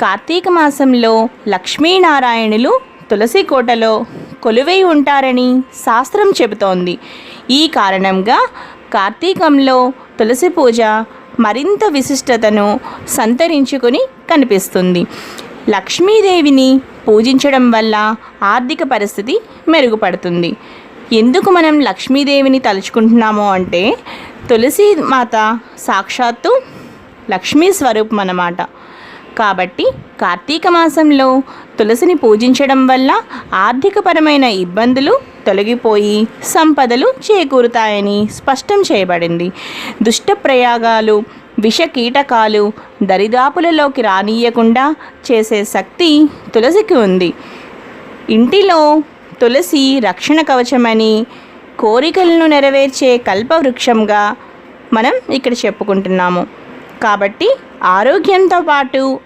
కార్తీక మాసంలో లక్ష్మీనారాయణులు తులసి కోటలో కొలువై ఉంటారని శాస్త్రం చెబుతోంది. ఈ కారణంగా కార్తీకంలో తులసి పూజ మరింత విశిష్టతను సంతరించుకొని కనిపిస్తుంది. లక్ష్మీదేవిని పూజించడం వల్ల ఆర్థిక పరిస్థితి మెరుగుపడుతుంది. ఎందుకు మనం లక్ష్మీదేవిని తలుచుకుంటున్నామో అంటే తులసి మాత సాక్షాత్తు లక్ష్మీ స్వరూపం అన్నమాట. కాబట్టి కార్తీక మాసంలో తులసిని పూజించడం వల్ల ఆర్థికపరమైన ఇబ్బందులు తొలగిపోయి సంపదలు చేకూరుతాయని స్పష్టం చేయబడింది. దుష్ట ప్రయోగాలు, విష కీటకాలు దరిదాపులలోకి రానియకుండా చేసే శక్తి తులసికి ఉంది. ఇంటిలో తులసి రక్షణ కవచమని, కోరికలను నెరవేర్చే కల్పవృక్షంగా మనం ఇక్కడ చెప్పుకుంటున్నాము. కాబట్టి ఆరోగ్యంతో పాటు